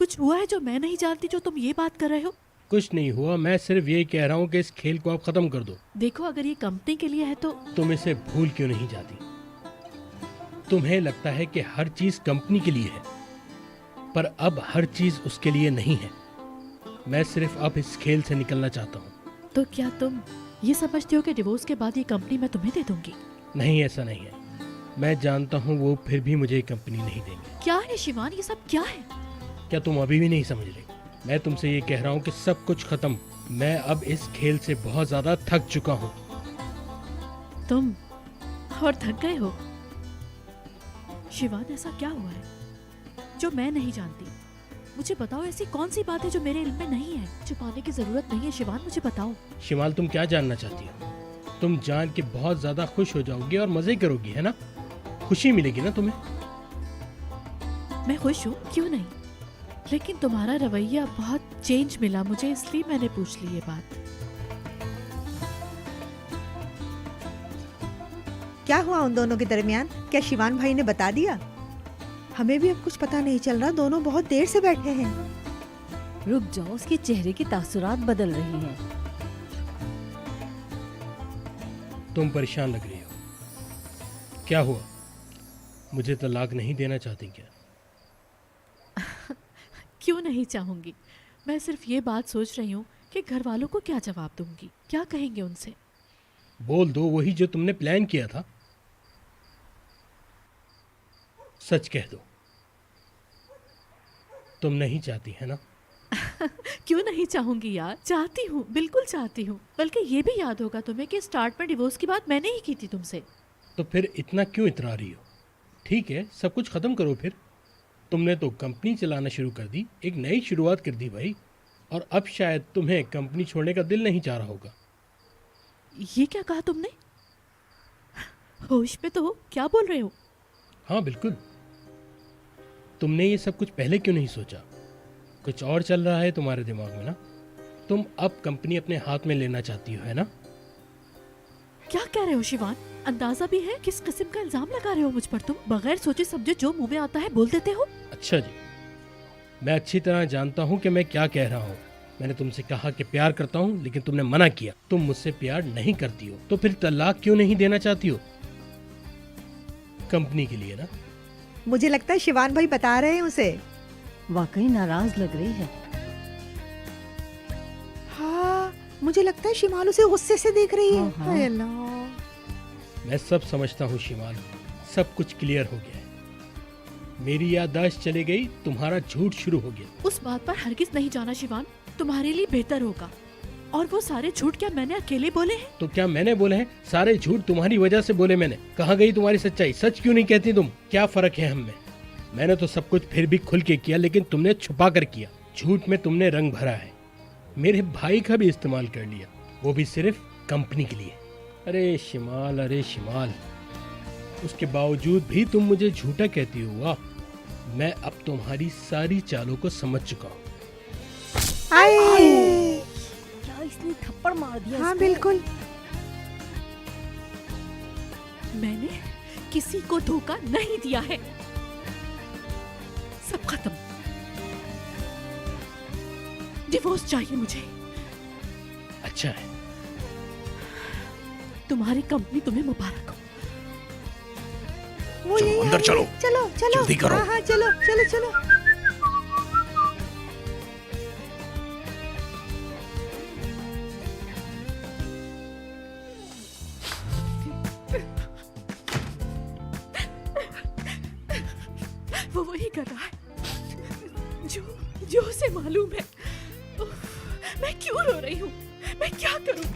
कुछ हुआ है जो मैं नहीं जानती, जो तुम ये बात कर रहे हो? कुछ नहीं हुआ, मैं सिर्फ ये कह रहा हूँ कि इस खेल को आप खत्म कर दो। देखो, अगर ये कंपनी के लिए है तो तुम इसे भूल क्यों नहीं जाती? तुम्हें लगता है कि हर चीज कंपनी के लिए है, पर अब हर चीज उसके लिए नहीं है। मैं सिर्फ अब इस खेल से निकलना चाहता हूँ। तो क्या तुम ये समझते हो कि डिवोर्स के बाद ये कंपनी मैं तुम्हें दे दूंगी? नहीं, ऐसा नहीं है। मैं जानता हूँ वो फिर भी मुझे ये कंपनी नहीं देंगे। क्या है शिवान, ये सब क्या है? क्या तुम अभी भी नहीं समझ रही? मैं तुमसे ये कह रहा हूँ कि सब कुछ खत्म। मैं अब इस खेल से बहुत ज्यादा थक चुका हूँ। तुम और थक गए हो? शिवान, ऐसा क्या हुआ है जो मैं नहीं जानती? मुझे बताओ, ऐसी कौन सी बात है जो मेरे इल्म में नहीं है? छुपाने की जरूरत नहीं है शिवान, मुझे बताओ। शिमाल, तुम क्या जानना चाहती हो? तुम जान के बहुत ज्यादा खुश हो जाओगी और मजे करोगी, है ना? खुशी मिलेगी ना तुम्हें? मैं खुश हूँ, क्यों नहीं, लेकिन तुम्हारा रवैया बहुत चेंज मिला मुझे, इसलिए मैंने पूछ ली ये बात। क्या हुआ उन दोनों के दरमियान? क्या शिवान भाई ने बता दिया? हमें भी अब कुछ पता नहीं चल रहा, दोनों बहुत देर से बैठे हैं। रुक जाओ, उसके चेहरे की तासुरात बदल रही हैं। तुम परेशान लग रही हो। क्या हुआ? मुझे तलाक नहीं देना चाहती क्या? क्यों नहीं चाहूंगी, मैं सिर्फ ये बात सोच रही हूँ कि घर वालों को क्या जवाब दूंगी, क्या कहेंगे उनसे। बोल दो वही जो तुमने प्लान किया था। सच कह दो, तुम नहीं चाहती है ना? क्यों नहीं चाहूंगी यार, चाहती हूँ, बिल्कुल चाहती हूँ। बल्कि ये भी याद होगा तुम्हें कि स्टार्ट में डिवोर्स की बात मैंने ही की थी तुमसे। तो फिर इतना क्यों इतरा रही हो? ठीक है, सब कुछ खत्म करो फिर। तुमने तो कंपनी चलाना शुरू कर दी, एक नई शुरुआत कर दी भाई। और अब शायद तुम्हें कंपनी छोड़ने का दिल नहीं चाह रहा होगा। ये क्या कहा तुमने? होश में तो हो, क्या बोल रहे हो? हाँ बिल्कुल। तुमने ये सब कुछ पहले क्यों नहीं सोचा? कुछ और चल रहा है तुम्हारे दिमाग में ना। तुम अब कंपनी अपने हाथ में लेना चाहती हो, है ना? क्या कह रहे हो शिवान? अंदाजा भी है किस किस्म का इल्जाम लगा रहे हो मुझ पर तुम? बगैर सोचे समझे जो मुंह में आता है बोल देते हो। अच्छा जी, मैं अच्छी तरह जानता हूँ कि मैं क्या कह रहा हूँ। मैंने तुमसे कहा कि प्यार करता हूँ, लेकिन तुमने मना किया। तुम मुझसे प्यार नहीं करती हो, तो फिर तलाक क्यों नहीं देना चाहती हो? कंपनी के लिए ना। मुझे लगता है शिवान भाई बता रहे हैं उसे। वाकई नाराज लग रही है। हाँ, मुझे लगता है शिमाल उसे गुस्से से देख रही है। हाँ, हाँ। हाय अल्लाह। मैं सब समझता हूँ शिमाल, सब कुछ क्लियर हो गया है। मेरी याददाश्त चली गई, तुम्हारा झूठ शुरू हो गया। उस बात पर हरगिज नहीं जाना शिवान, तुम्हारे लिए बेहतर होगा। और वो सारे झूठ क्या मैंने अकेले बोले हैं? तो क्या मैंने बोले हैं? सारे झूठ तुम्हारी वजह से बोले मैंने। कहाँ गई तुम्हारी सच्चाई? सच क्यों नहीं कहती तुम? क्या फर्क है हम में? मैंने तो सब कुछ फिर भी खुल के किया, लेकिन तुमने छुपा कर किया। झूठ में तुमने रंग भरा है। मेरे भाई का भी इस्तेमाल कर लिया, वो भी सिर्फ कंपनी के लिए। अरे शिमाल, अरे शिमाल, उसके बावजूद भी तुम मुझे झूठा कहती हो। वाह, मैं अब तुम्हारी सारी चालों को समझ चुका हूँ। क्या इसने थप्पड़ मार दिया? हाँ इसको? बिल्कुल। मैंने किसी को धोखा नहीं दिया है। सब खत्म। डिवोर्स चाहिए मुझे। अच्छा है। तुम्हारी कंपनी तुम्हें मुबारक हो। वो चलो, यही अंदर आ रही चलो। है। चलो चलो जल्दी करो। हाँ हाँ चलो चलो चलो। वो वही कर रहा है जो जो उसे मालूम है। उफ, मैं क्यों रो रही हूँ? मैं क्या करूँ?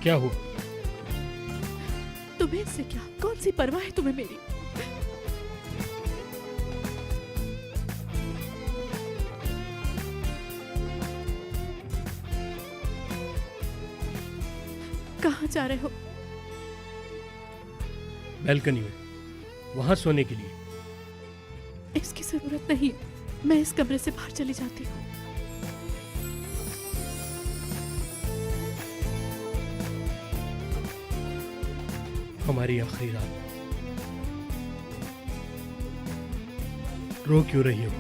क्या हुआ? तुम्हें इससे क्या? कौन सी परवाह है तुम्हें मेरी? कहाँ जा रहे हो? बैल्कनी में, वहां सोने के लिए। इसकी जरूरत नहीं है। मैं इस कमरे से बाहर चली जाती हूँ। हमारी आखिरी रात। रो क्यों रही हो?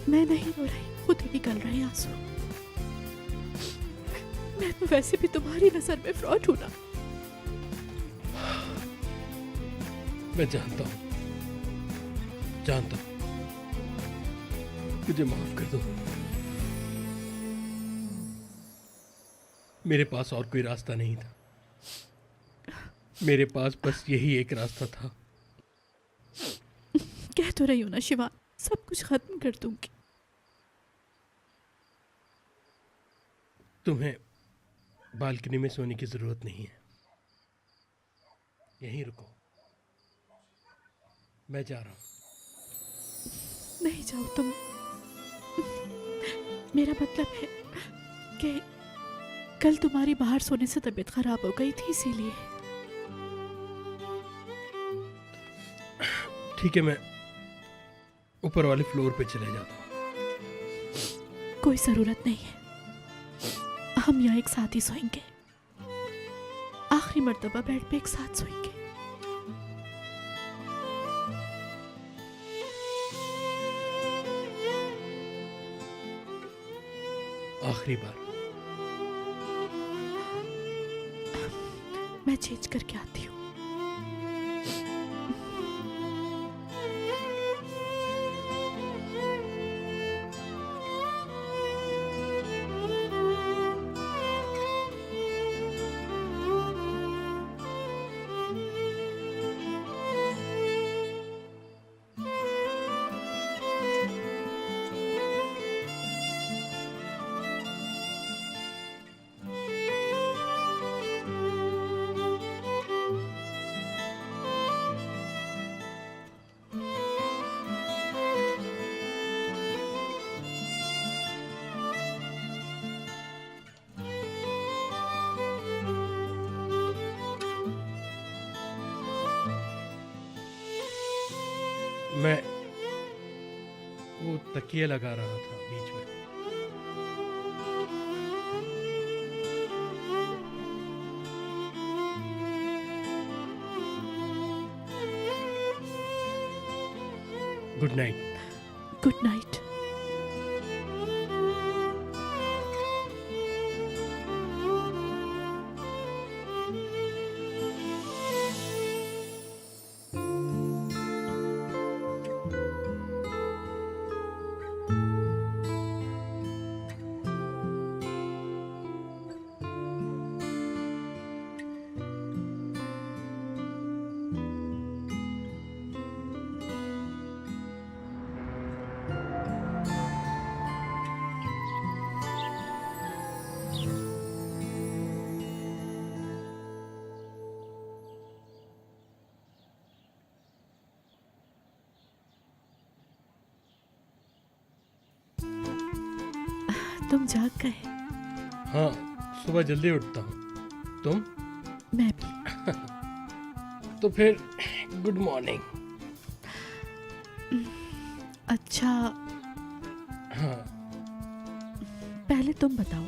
मैं नहीं रो रही, खुद ही निकल रहे हैं आंसू। मैं तो वैसे भी तुम्हारी नजर में फ्रॉड हूं ना। मैं जानता हूँ, जानता हूँ। मुझे माफ कर दो। मेरे पास और कोई रास्ता नहीं था। मेरे पास बस यही एक रास्ता था। कह तो रही हो ना शिवान, सब कुछ खत्म कर दूंगी। तुम्हें बालकनी में सोने की जरूरत नहीं है। यहीं रुको, मैं जा रहा हूं। नहीं जाओ तुम। मेरा मतलब है कि कल तुम्हारी बाहर सोने से तबीयत खराब हो गई थी, इसीलिए। ठीक है, मैं ऊपर वाले फ्लोर पे चले जाता हूँ। कोई जरूरत नहीं है, हम यहाँ एक साथ ही सोएंगे। आखिरी मर्तबा बेड पे एक साथ सोएंगे। आखिरी बार। मैं चेंज करके आती हूँ। मैं वो तकिया लगा रहा था बीच में। Good night. Good night. तुम जाग गए? हाँ, सुबह जल्दी उठता हूँ। तुम? मैं भी। तो फिर गुड मॉर्निंग। अच्छा, हाँ, पहले तुम बताओ।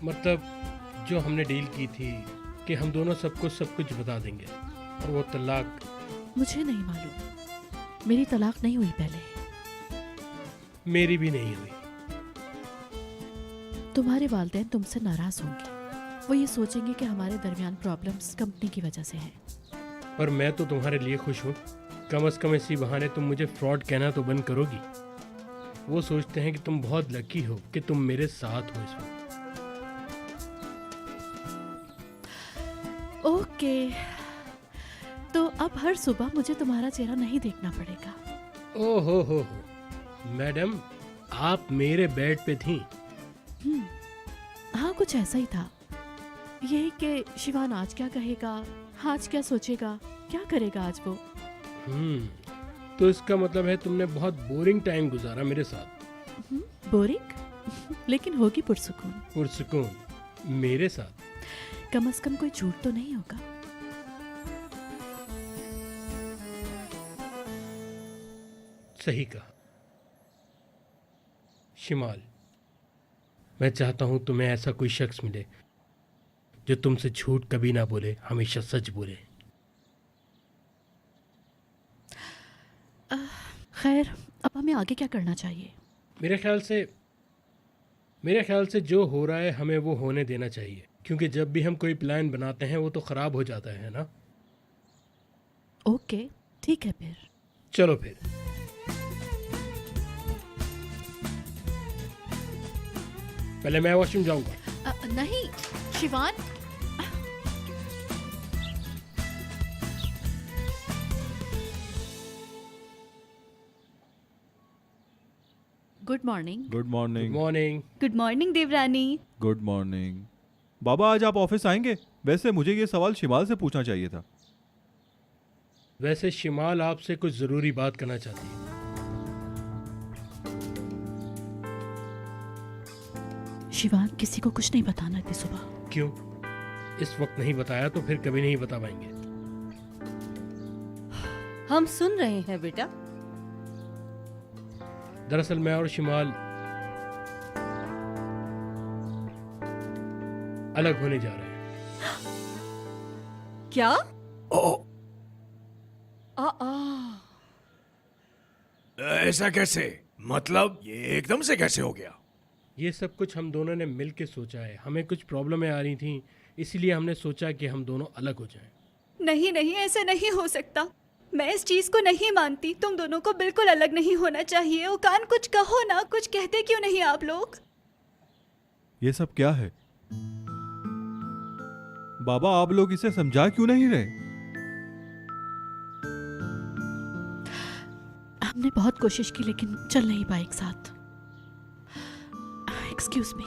मतलब जो हमने डील की थी कि हम दोनों सबको सब कुछ बता देंगे, और वो तलाक। मुझे नहीं मालूम, मेरी तलाक नहीं हुई पहले। मेरी भी नहीं हुई। तुम्हारे वालिदैन तुमसे नाराज होंगे। वो ये सोचेंगे कि हमारे दरमियान प्रॉब्लम्स कंपनी की वजह से हैं। पर मैं तो तुम्हारे लिए खुश हूँ। कम से कम इसी बहाने तुम मुझे फ्रॉड कहना तो बंद करोगी। वो सोचते हैं कि तुम बहुत लकी हो कि तुम मेरे साथ हो इस वक्त। ओके, तो अब हर सुबह मुझे तुम्हारा चेहरा नहीं देखना पड़ेगा। ओहो हो, मैडम आप मेरे बेड पे थी। हाँ, कुछ ऐसा ही था। यही कि शिवान आज क्या कहेगा, आज क्या सोचेगा, क्या करेगा आज वो। तो इसका मतलब है तुमने बहुत बोरिंग टाइम गुजारा मेरे साथ। बोरिंग? लेकिन होगी पुरसुकून। पुरसुकून मेरे साथ? कम से कम कोई झूठ तो नहीं होगा। सही कहा शिमाल। मैं चाहता हूं तुम्हें ऐसा कोई शख्स मिले जो तुमसे झूठ कभी ना बोले, हमेशा सच बोले। खैर, अब हमें आगे क्या करना चाहिए? मेरे ख्याल से जो हो रहा है हमें वो होने देना चाहिए, क्योंकि जब भी हम कोई प्लान बनाते हैं वो तो खराब हो जाता है ना। ओके, ठीक है फिर। चलो फिर। पहले मैं वॉशरूम जाऊंगा। नहीं Shivan. Good morning. Good morning. Morning. Good morning देवरानी। Good morning. बाबा आज आप ऑफिस आएंगे? वैसे मुझे ये सवाल शिमाल से पूछना चाहिए था। वैसे शिमाल आपसे कुछ जरूरी बात करना चाहती है। शिवान, किसी को कुछ नहीं बताना इतनी सुबह। क्यों? इस वक्त नहीं बताया तो फिर कभी नहीं बता पाएंगे। हम सुन रहे हैं बेटा। दरअसल मैं और शिमाल अलग होने जा रहे हैं। क्या? ऐसा कैसे? मतलब ये एकदम से कैसे हो गया? ये सब कुछ हम दोनों ने मिल के सोचा है। हमें कुछ प्रॉब्लमें आ रही थी, इसलिए हमने सोचा कि हम दोनों अलग हो जाएं। नहीं नहीं, ऐसा नहीं हो सकता। मैं इस चीज को नहीं मानती। तुम दोनों को बिल्कुल अलग नहीं होना चाहिए। ओकान, कुछ कहो ना, कुछ कहते क्यों नहीं आप लोग? ये सब क्या है? बाबा आप लोग इसे समझा क्यों नहीं रहे? हमने बहुत कोशिश की लेकिन चल नहीं पाए एक साथ। Excuse me.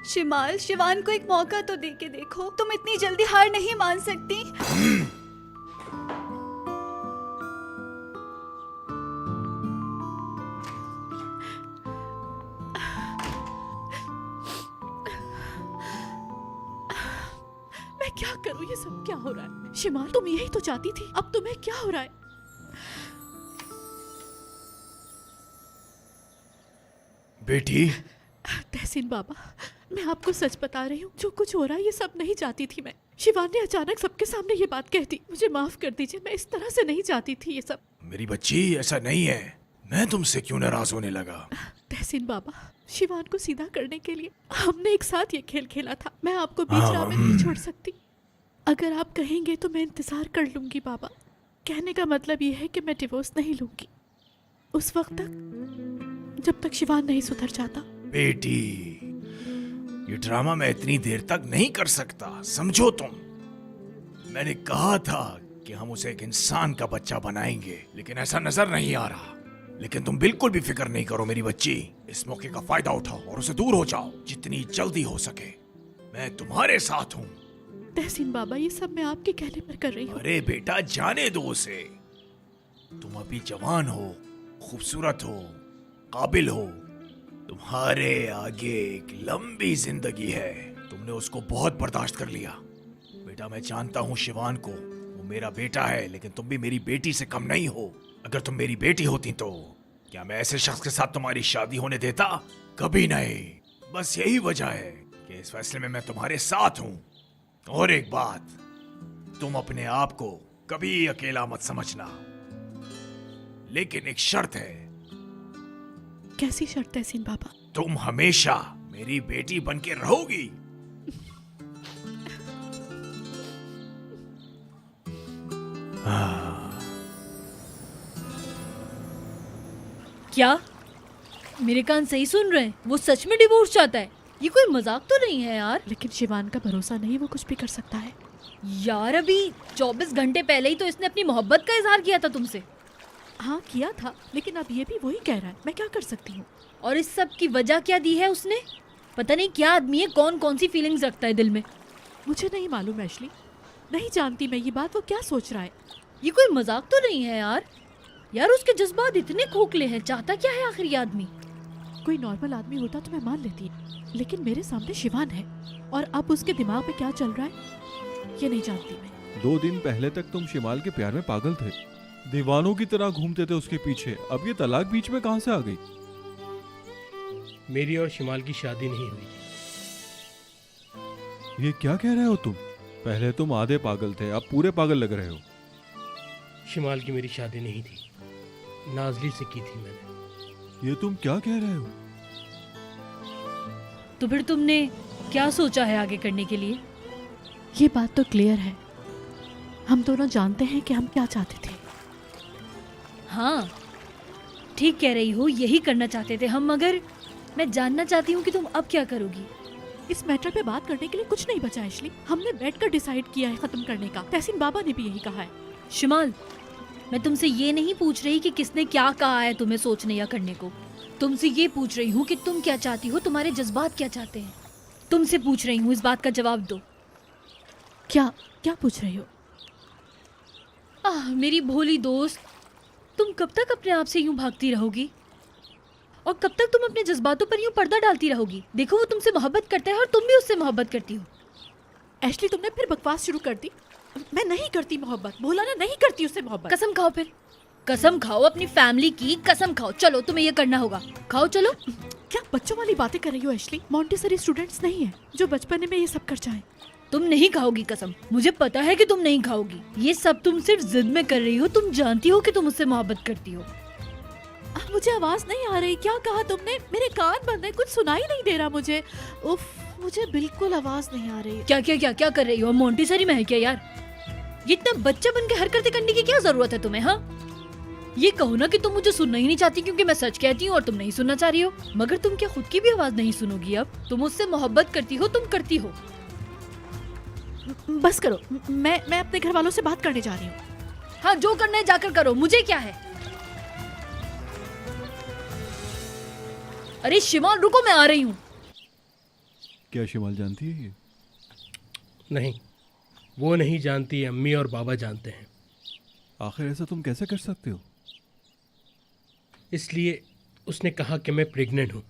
शिमाल, शिवान को एक मौका तो दे के देखो। तुम इतनी जल्दी हार नहीं मान सकती। मैं मैं क्या करूं? ये सब क्या हो रहा है? शिमाल, तुम यही तो चाहती थी, अब तुम्हें क्या हो रहा है? बेटी, तहसीन बाबा, मैं आपको सच बता रही हूँ, जो कुछ हो रहा है ये सब नहीं चाहती थी मैं। शिवान ने अचानक सबके सामने ये बात कह दी। मुझे माफ कर दीजिए, मैं इस तरह से नहीं चाहती थी ये सब। मेरी बच्ची, ऐसा नहीं है। मैं तुमसे क्यों नाराज होने लगा? तहसीन बाबा, शिवान को सीधा करने के लिए हमने एक साथ ये खेल खेला था। मैं आपको बीच राह में नहीं छोड़ सकती। अगर आप कहेंगे तो मैं इंतजार कर लूंगी बाबा। कहने का मतलब ये है कि मैं डिवोर्स नहीं लूंगी उस वक्त तक जब तक शिवान नहीं सुधर जाता। बेटी, ये ड्रामा मैं इतनी देर तक नहीं कर सकता, समझो तुम। मैंने कहा था कि हम उसे एक इंसान का बच्चा बनाएंगे, लेकिन ऐसा नजर नहीं आ रहा। लेकिन तुम बिल्कुल भी फिक्र नहीं करो मेरी बच्ची। इस मौके का फायदा उठाओ और उसे दूर हो जाओ जितनी जल्दी हो सके। मैं तुम्हारे साथ हूँ। तहसीन बाबा, ये सब मैं आपके कहने पर कर रही हूँ। अरे बेटा, जाने दो उसे। तुम अभी जवान हो, खूबसूरत हो, काबिल हो। तुम्हारे आगे एक लंबी जिंदगी है। तुमने उसको बहुत बर्दाश्त कर लिया। बेटा, मैं जानता हूँ शिवान को, वो मेरा बेटा है, लेकिन तुम भी मेरी बेटी से कम नहीं हो। अगर तुम मेरी बेटी होती तो क्या मैं ऐसे शख्स के साथ तुम्हारी शादी होने देता? कभी नहीं। बस यही वजह है कि इस फैसले में मैं तुम्हारे साथ हूँ। और एक बात, तुम अपने आप को कभी अकेला मत समझना, लेकिन एक शर्त है। कैसी शर्त है सीन बाबा? तुम हमेशा मेरी बेटी बन के रहोगी। क्या मेरे कान सही सुन रहे हैं? वो सच में डिवोर्स चाहता है? ये कोई मजाक तो नहीं है यार। लेकिन शिवान का भरोसा नहीं, वो कुछ भी कर सकता है। यार, अभी 24 घंटे पहले ही तो इसने अपनी मोहब्बत का इजहार किया था तुमसे। हाँ किया था, लेकिन अब ये भी वही कह रहा है। मैं क्या कर सकती हूँ? और इस सब की वजह क्या दी है उसने? पता नहीं क्या आदमी है, कौन कौन सी फीलिंग्स रखता है दिल में। मुझे नहीं मालूम एशली, नहीं जानती मैं ये बात। वो क्या सोच रहा है? ये कोई मजाक तो नहीं है यार। यार, उसके जज्बात इतने खोखले हैं। चाहता क्या है आखिर ये आदमी? कोई नॉर्मल आदमी होता तो मैं मान लेती, लेकिन मेरे सामने शिवान है और अब उसके दिमाग में क्या चल रहा है ये नहीं जानती मैं। 2 दिन पहले तक तुम शिमाल के प्यार में पागल थे, दीवानों की तरह घूमते थे उसके पीछे। अब ये तलाक बीच में कहां से आ गई? मेरी और शिमाल की शादी नहीं हुई। ये क्या कह रहे हो तुम? पहले तुम आधे पागल थे, अब पूरे पागल लग रहे हो। शिमाल की मेरी शादी नहीं थी, नाजली से की थी मैंने। ये तुम क्या कह रहे हो? तो फिर तुमने क्या सोचा है आगे करने के लिए? ये बात तो क्लियर है, हम दोनों जानते हैं कि हम क्या चाहते थे। हाँ, ठीक कह रही हो, यही करना चाहते थे हम। मगर मैं जानना चाहती हूँ कि तुम अब क्या करोगी। इस मैटर पे बात करने के लिए कुछ नहीं बचा एशली। हमने बैठकर डिसाइड किया है खत्म करने का। तहसीन बाबा ने भी यही कहा है। शिमाल, मैं तुमसे ये नहीं पूछ रही कि किसने क्या कहा है तुम्हें सोचने या करने को। तुमसे ये पूछ रही हूँ कि तुम क्या चाहती हो, तुम्हारे जज्बात क्या चाहते हैं। तुमसे पूछ रही हूँ, इस बात का जवाब दो। क्या क्या पूछ रही हो? मेरी भोली दोस्त, तुम कब तक अपने आप से यूं भागती रहोगी? और कब तक तुम अपने जज्बातों पर यूं पर्दा डालती रहोगी? देखो, वो तुमसे मोहब्बत करता है और तुम भी उससे मोहब्बत करती हो। एशली, तुमने फिर बकवास शुरू कर दी। मैं नहीं करती मोहब्बत, बोला ना, नहीं करती उससे मोहब्बत। कसम खाओ, फिर कसम खाओ, अपनी फैमिली की कसम खाओ। चलो, तुम्हें ये करना होगा, खाओ चलो। क्या बच्चों वाली बातें कर रही हो एशली? मॉन्टेसरी स्टूडेंट्स नहीं है जो बचपन में ये सब कर जाएं। तुम नहीं खाओगी कसम, मुझे पता है कि तुम नहीं खाओगी। ये सब तुम सिर्फ जिद में कर रही हो। तुम जानती हो कि तुम उससे मोहब्बत करती हो। मुझे आवाज नहीं आ रही। क्या कहा तुमने? मेरे कान बंद है, कुछ सुनाई नहीं दे रहा मुझे। उफ, मुझे बिल्कुल आवाज नहीं आ रही। क्या क्या क्या क्या कर रही हो? मॉन्टेसरी में है क्या यार? ये इतना बच्चा बन के हरकतें करने की क्या जरूरत है तुम्हें? हाँ, ये कहो ना कि तुम मुझे सुनना ही नहीं चाहती क्योंकि मैं सच कहती हूँ और तुम नहीं सुनना चाह रही हो। मगर तुम क्या खुद की भी आवाज नहीं सुनोगी? अब तुम उससे मोहब्बत करती हो, तुम करती हो। बस करो, मैं अपने घर वालों से बात करने जा रही हूँ। हाँ, जो करना है जाकर करो, मुझे क्या है। अरे शिमाल, रुको, मैं आ रही हूँ। क्या शिमाल जानती है ये? नहीं, वो नहीं जानती, अम्मी और बाबा जानते हैं। आखिर ऐसा तुम कैसे कर सकते हो? इसलिए उसने कहा कि मैं प्रेग्नेंट हूँ।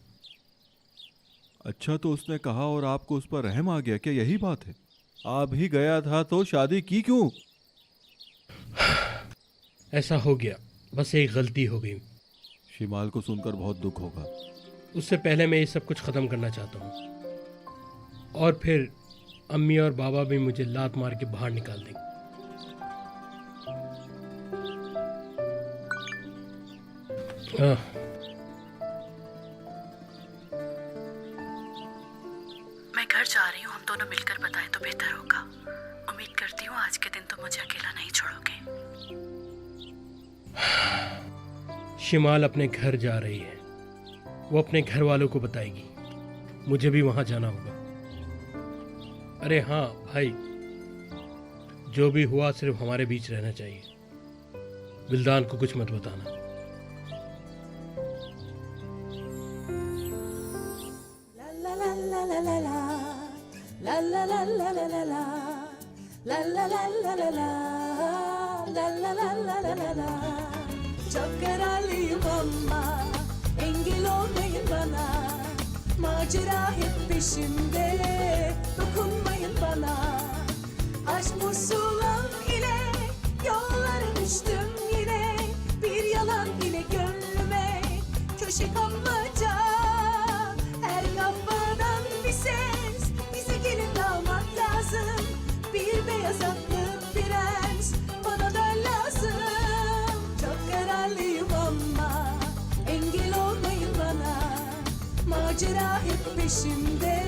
अच्छा, तो उसने कहा और आपको उस पर रहम आ गया क्या? यही बात है? आ भी गया था तो शादी की क्यों? ऐसा हो गया, बस एक गलती हो गई। शिमाल को सुनकर बहुत दुख होगा। उससे पहले मैं ये सब कुछ ख़त्म करना चाहता हूँ, और फिर अम्मी और बाबा भी मुझे लात मार के बाहर निकाल देंगे। मैं घर जा रही हूँ, हम दोनों मिलकर बताएं तो बेहतर होगा। उम्मीद करती हूँ आज के दिन तुम मुझे अकेला नहीं छोड़ोगे। शिमाल अपने घर जा रही है, वो अपने घर वालों को बताएगी। मुझे भी वहां जाना होगा। अरे हाँ भाई, जो भी हुआ सिर्फ हमारे बीच रहना चाहिए। विल्दान को कुछ मत बताना। Çakaralıyım ama engel olmayın bana. Macera hep peşimde, dokunmayın bana. Aşk musulam ile yollara düştüm yine. Bir yalan ile gönlüme köşe kapmaca. Her kafadan bir ses, bize gelin damat lazım. Bir beyaz atlı prens, bana da lazım. Çok kararlıyım ama engel olmayın bana. Macera hep peşimde,